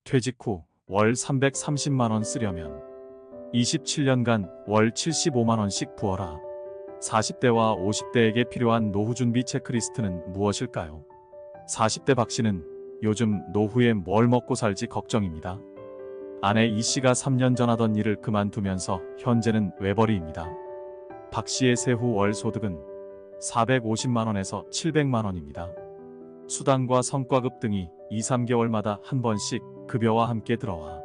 퇴직 후 월 330만원 쓰려면 27년간 월 75만원씩 부어라. 40대와 50대에게 필요한 노후 준비 체크리스트는 무엇일까요? 40대 박 씨는 요즘 노후에 뭘 먹고 살지 걱정입니다. 아내 이 씨가 3년 전 하던 일을 그만두면서 현재는 외벌이입니다. 박 씨의 세후 월 소득은 450만원에서 700만원입니다. 수당과 성과급 등이 2, 3개월마다 한 번씩 급여와 함께 들어와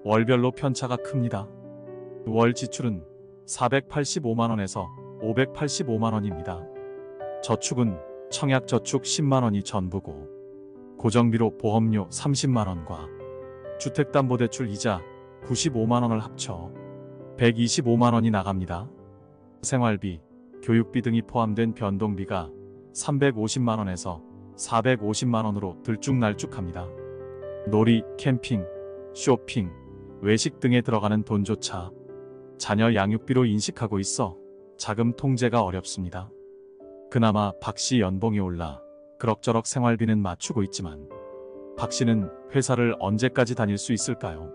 월별로 편차가 큽니다. 월 지출은 485만원에서 585만원입니다. 저축은 청약저축 10만원이 전부고 고정비로 보험료 30만원과 주택담보대출 이자 95만원을 합쳐 125만원이 나갑니다. 생활비, 교육비 등이 포함된 변동비가 350만원에서 450만원으로 들쭉날쭉합니다. 놀이, 캠핑, 쇼핑, 외식 등에 들어가는 돈조차 자녀 양육비로 인식하고 있어 자금 통제가 어렵습니다. 그나마 박 씨 연봉이 올라 그럭저럭 생활비는 맞추고 있지만 박 씨는 회사를 언제까지 다닐 수 있을까요?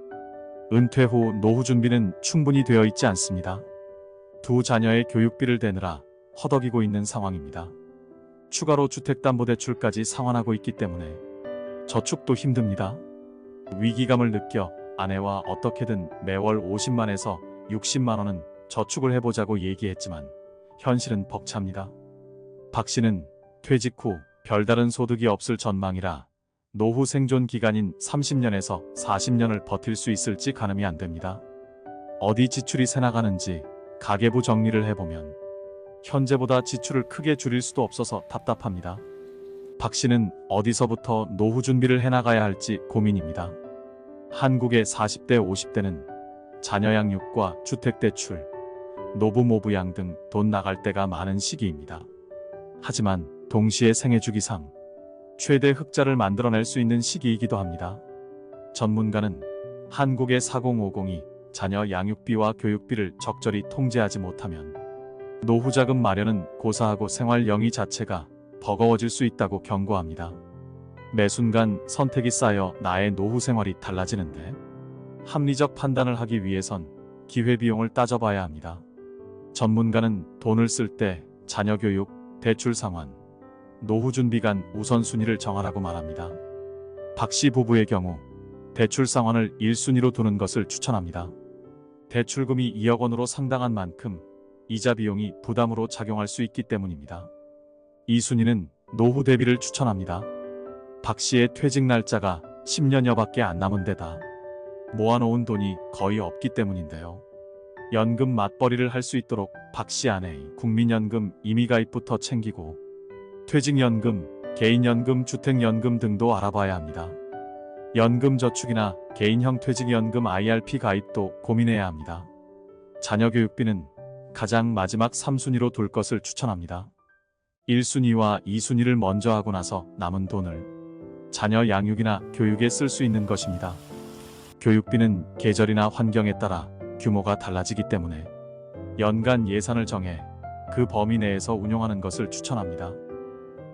은퇴 후 노후 준비는 충분히 되어 있지 않습니다. 두 자녀의 교육비를 대느라 허덕이고 있는 상황입니다. 추가로 주택담보대출까지 상환하고 있기 때문에 저축도 힘듭니다. 위기감을 느껴 아내와 어떻게든 매월 50만에서 60만원은 저축을 해보자고 얘기했지만 현실은 벅찹니다. 박 씨는 퇴직 후 별다른 소득이 없을 전망이라 노후 생존 기간인 30년에서 40년을 버틸 수 있을지 가늠이 안 됩니다. 어디 지출이 새나가는지 가계부 정리를 해보면 현재보다 지출을 크게 줄일 수도 없어서 답답합니다. 박 씨는 어디서부터 노후 준비를 해나가야 할지 고민입니다. 한국의 40대, 50대는 자녀 양육과 주택대출, 노부모부양 등 돈 나갈 때가 많은 시기입니다. 하지만 동시에 생애주기상 최대 흑자를 만들어낼 수 있는 시기이기도 합니다. 전문가는 한국의 4050이 자녀 양육비와 교육비를 적절히 통제하지 못하면 노후자금 마련은 고사하고 생활 영위 자체가 버거워질 수 있다고 경고합니다. 매 순간 선택이 쌓여 나의 노후 생활이 달라지는데 합리적 판단을 하기 위해선 기회비용을 따져봐야 합니다. 전문가는 돈을 쓸 때 자녀 교육, 대출 상환, 노후 준비 간 우선순위를 정하라고 말합니다. 박 씨 부부의 경우 대출 상환을 1순위로 두는 것을 추천합니다. 대출금이 2억 원으로 상당한 만큼 이자 비용이 부담으로 작용할 수 있기 때문입니다. 2순위는 노후 대비를 추천합니다. 박 씨의 퇴직 날짜가 10년여밖에 안 남은 데다 모아놓은 돈이 거의 없기 때문인데요. 연금 맞벌이를 할 수 있도록 박 씨 아내의 국민연금 임의가입부터 챙기고 퇴직연금, 개인연금, 주택연금 등도 알아봐야 합니다. 연금저축이나 개인형 퇴직연금 IRP 가입도 고민해야 합니다. 자녀 교육비는 가장 마지막 3순위로 둘 것을 추천합니다. 1순위와 2순위를 먼저 하고 나서 남은 돈을 자녀 양육이나 교육에 쓸 수 있는 것입니다. 교육비는 계절이나 환경에 따라 규모가 달라지기 때문에 연간 예산을 정해 그 범위 내에서 운용하는 것을 추천합니다.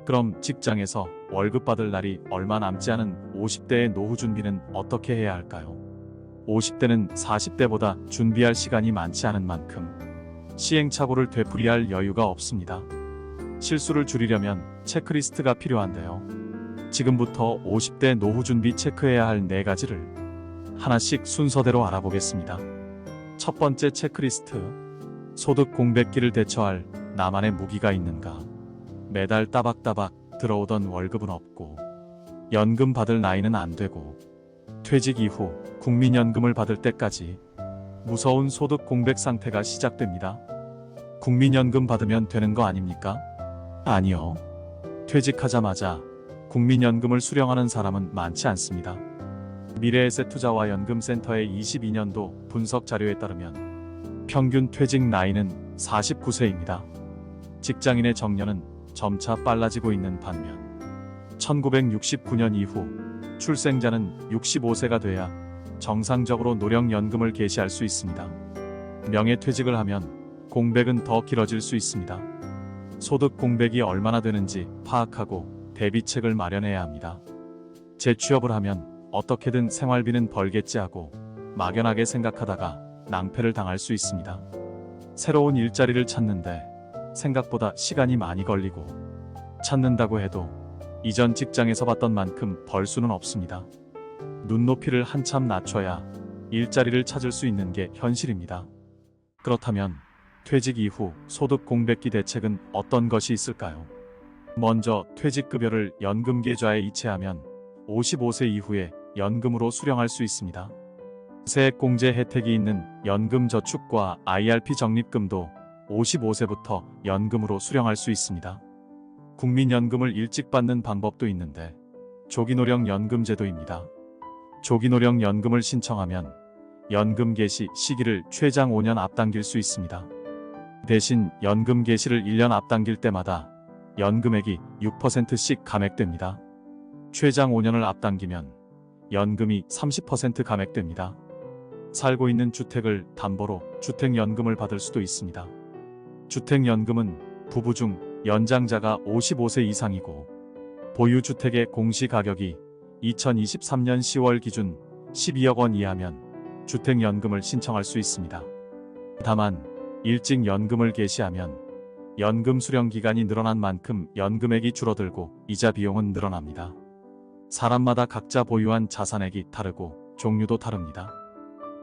그럼 직장에서 월급 받을 날이 얼마 남지 않은 50대의 노후 준비는 어떻게 해야 할까요? 50대는 40대보다 준비할 시간이 많지 않은 만큼 시행착오를 되풀이할 여유가 없습니다. 실수를 줄이려면 체크리스트가 필요한데요. 지금부터 50대 노후 준비 체크해야 할 4가지를 하나씩 순서대로 알아보겠습니다. 첫 번째 체크리스트, 소득 공백기를 대처할 나만의 무기가 있는가? 매달 따박따박 들어오던 월급은 없고 연금 받을 나이는 안 되고 퇴직 이후 국민연금을 받을 때까지 무서운 소득 공백 상태가 시작됩니다. 국민연금 받으면 되는 거 아닙니까? 아니요. 퇴직하자마자 국민연금을 수령하는 사람은 많지 않습니다. 미래에셋투자와 연금센터의 22년도 분석 자료에 따르면 평균 퇴직 나이는 49세입니다. 직장인의 정년은 점차 빨라지고 있는 반면 1969년 이후 출생자는 65세가 돼야 정상적으로 노령연금을 개시할 수 있습니다. 명예퇴직을 하면 공백은 더 길어질 수 있습니다. 소득 공백이 얼마나 되는지 파악하고 대비책을 마련해야 합니다. 재취업을 하면 어떻게든 생활비는 벌겠지 하고 막연하게 생각하다가 낭패를 당할 수 있습니다. 새로운 일자리를 찾는데 생각보다 시간이 많이 걸리고 찾는다고 해도 이전 직장에서 받던 만큼 벌 수는 없습니다. 눈높이를 한참 낮춰야 일자리를 찾을 수 있는 게 현실입니다. 그렇다면 퇴직 이후 소득 공백기 대책은 어떤 것이 있을까요? 먼저 퇴직급여를 연금 계좌에 이체하면 55세 이후에 연금으로 수령할 수 있습니다. 세액공제 혜택이 있는 연금저축과 IRP 적립금도 55세부터 연금으로 수령할 수 있습니다. 국민연금을 일찍 받는 방법도 있는데 조기노령연금제도입니다. 조기노령연금을 신청하면 연금 개시 시기를 최장 5년 앞당길 수 있습니다. 대신 연금 개시를 1년 앞당길 때마다 연금액이 6%씩 감액됩니다. 최장 5년을 앞당기면 연금이 30% 감액됩니다. 살고 있는 주택을 담보로 주택연금을 받을 수도 있습니다. 주택연금은 부부 중 연장자가 55세 이상이고 보유주택의 공시가격이 2023년 10월 기준 12억 원 이하면 주택연금을 신청할 수 있습니다. 다만 일찍 연금을 개시하면 연금 수령 기간이 늘어난 만큼 연금액이 줄어들고 이자 비용은 늘어납니다. 사람마다 각자 보유한 자산액이 다르고 종류도 다릅니다.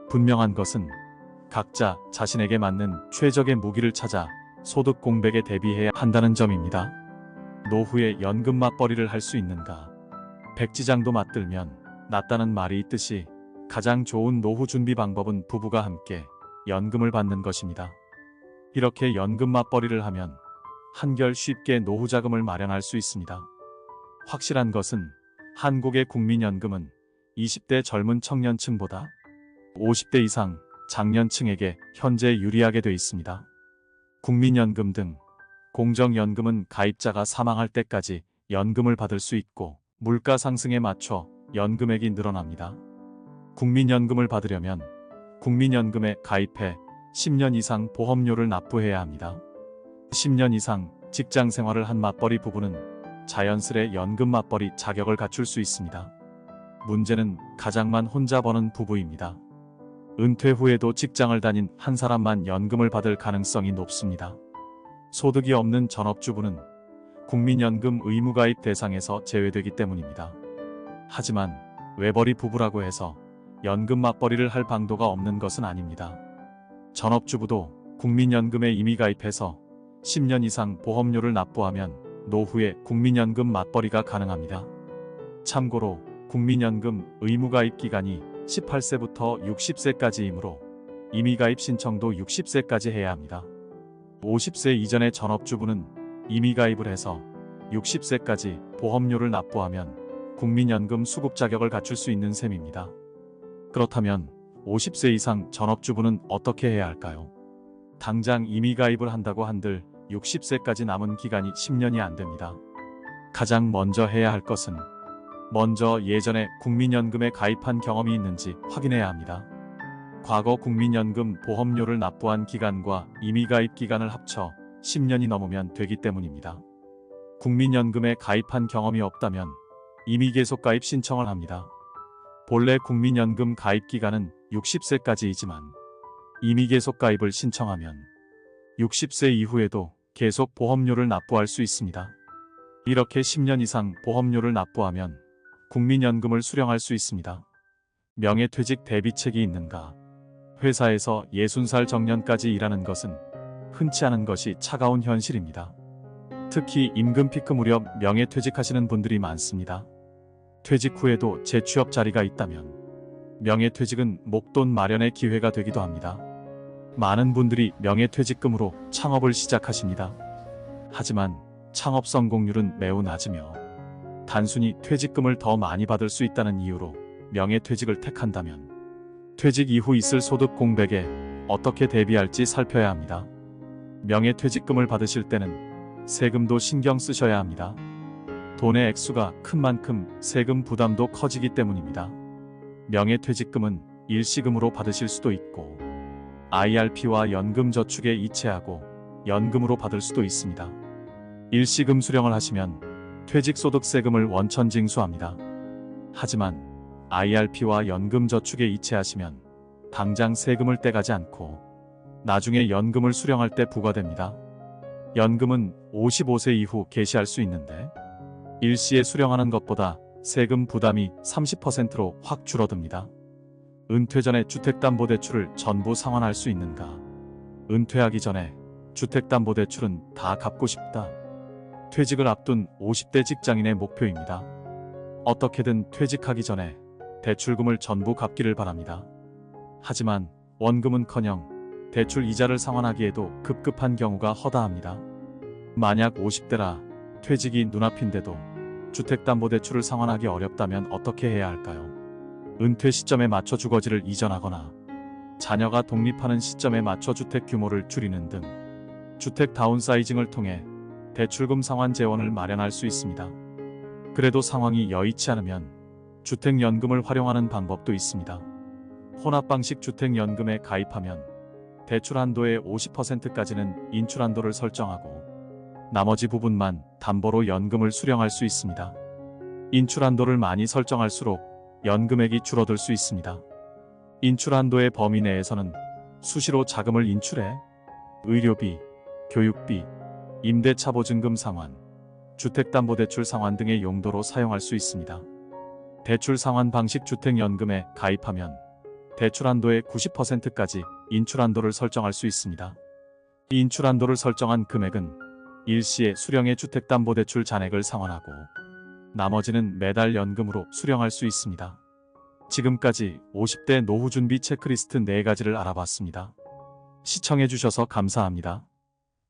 분명한 것은 각자 자신에게 맞는 최적의 무기를 찾아 소득 공백에 대비해야 한다는 점입니다. 노후에 연금 맞벌이를 할 수 있는가? 백지장도 맞들면 낫다는 말이 있듯이 가장 좋은 노후 준비 방법은 부부가 함께 연금을 받는 것입니다. 이렇게 연금 맞벌이를 하면 한결 쉽게 노후 자금을 마련할 수 있습니다. 확실한 것은 한국의 국민연금은 20대 젊은 청년층보다 50대 이상 장년층에게 현재 유리하게 돼 있습니다. 국민연금 등 공정연금은 가입자가 사망할 때까지 연금을 받을 수 있고 물가 상승에 맞춰 연금액이 늘어납니다. 국민연금을 받으려면 국민연금에 가입해 10년 이상 보험료를 납부해야 합니다. 10년 이상 직장 생활을 한 맞벌이 부부는 자연스레 연금 맞벌이 자격을 갖출 수 있습니다. 문제는 가장만 혼자 버는 부부입니다. 은퇴 후에도 직장을 다닌 한 사람만 연금을 받을 가능성이 높습니다. 소득이 없는 전업주부는 국민연금 의무가입 대상에서 제외되기 때문입니다. 하지만 외벌이 부부라고 해서 연금 맞벌이를 할 방도가 없는 것은 아닙니다. 전업주부도 국민연금에 이미 가입해서 10년 이상 보험료를 납부하면 노후에 국민연금 맞벌이가 가능합니다. 참고로 국민연금 의무가입 기간이 18세부터 60세까지이므로 임의가입 신청도 60세까지 해야 합니다. 50세 이전의 전업주부는 임의가입을 해서 60세까지 보험료를 납부하면 국민연금 수급 자격을 갖출 수 있는 셈입니다. 그렇다면 50세 이상 전업주부는 어떻게 해야 할까요? 당장 임의가입을 한다고 한들 60세까지 남은 기간이 10년이 안 됩니다. 가장 먼저 해야 할 것은 먼저 예전에 국민연금에 가입한 경험이 있는지 확인해야 합니다. 과거 국민연금 보험료를 납부한 기간과 임의가입 기간을 합쳐 10년이 넘으면 되기 때문입니다. 국민연금에 가입한 경험이 없다면 임의계속가입 신청을 합니다. 본래 국민연금 가입 기간은 60세까지이지만 임의계속가입을 신청하면 60세 이후에도 계속 보험료를 납부할 수 있습니다. 이렇게 10년 이상 보험료를 납부하면 국민연금을 수령할 수 있습니다. 명예퇴직 대비책이 있는가? 회사에서 60살 정년까지 일하는 것은 흔치 않은 것이 차가운 현실입니다. 특히 임금 피크 무렵 명예퇴직하시는 분들이 많습니다. 퇴직 후에도 재취업 자리가 있다면 명예퇴직은 목돈 마련의 기회가 되기도 합니다. 많은 분들이 명예퇴직금으로 창업을 시작하십니다. 하지만 창업 성공률은 매우 낮으며 단순히 퇴직금을 더 많이 받을 수 있다는 이유로 명예퇴직을 택한다면 퇴직 이후 있을 소득 공백에 어떻게 대비할지 살펴야 합니다. 명예퇴직금을 받으실 때는 세금도 신경 쓰셔야 합니다. 돈의 액수가 큰 만큼 세금 부담도 커지기 때문입니다. 명예퇴직금은 일시금으로 받으실 수도 있고 IRP와 연금저축에 이체하고 연금으로 받을 수도 있습니다. 일시금 수령을 하시면 퇴직소득세금을 원천 징수합니다. 하지만 IRP와 연금저축에 이체하시면 당장 세금을 떼가지 않고 나중에 연금을 수령할 때 부과됩니다. 연금은 55세 이후 개시할 수 있는데 일시에 수령하는 것보다 세금 부담이 30%로 확 줄어듭니다. 은퇴 전에 주택담보대출을 전부 상환할 수 있는가? 은퇴하기 전에 주택담보대출은 다 갚고 싶다. 퇴직을 앞둔 50대 직장인의 목표입니다. 어떻게든 퇴직하기 전에 대출금을 전부 갚기를 바랍니다. 하지만 원금은커녕 대출 이자를 상환하기에도 급급한 경우가 허다합니다. 만약 50대라 퇴직이 눈앞인데도 주택담보대출을 상환하기 어렵다면 어떻게 해야 할까요? 은퇴 시점에 맞춰 주거지를 이전하거나 자녀가 독립하는 시점에 맞춰 주택 규모를 줄이는 등 주택 다운사이징을 통해 대출금 상환 재원을 마련할 수 있습니다. 그래도 상황이 여의치 않으면 주택연금을 활용하는 방법도 있습니다. 혼합방식 주택연금에 가입하면 대출 한도의 50%까지는 인출 한도를 설정하고 나머지 부분만 담보로 연금을 수령할 수 있습니다. 인출 한도를 많이 설정할수록 연금액이 줄어들 수 있습니다. 인출 한도의 범위 내에서는 수시로 자금을 인출해 의료비, 교육비, 임대차 보증금 상환, 주택담보대출 상환 등의 용도로 사용할 수 있습니다. 대출 상환 방식 주택연금에 가입하면 대출 한도의 90%까지 인출 한도를 설정할 수 있습니다. 이 인출 한도를 설정한 금액은 일시에 수령의 주택담보대출 잔액을 상환하고 나머지는 매달 연금으로 수령할 수 있습니다. 지금까지 50대 노후 준비 체크리스트 4가지를 알아봤습니다. 시청해주셔서 감사합니다.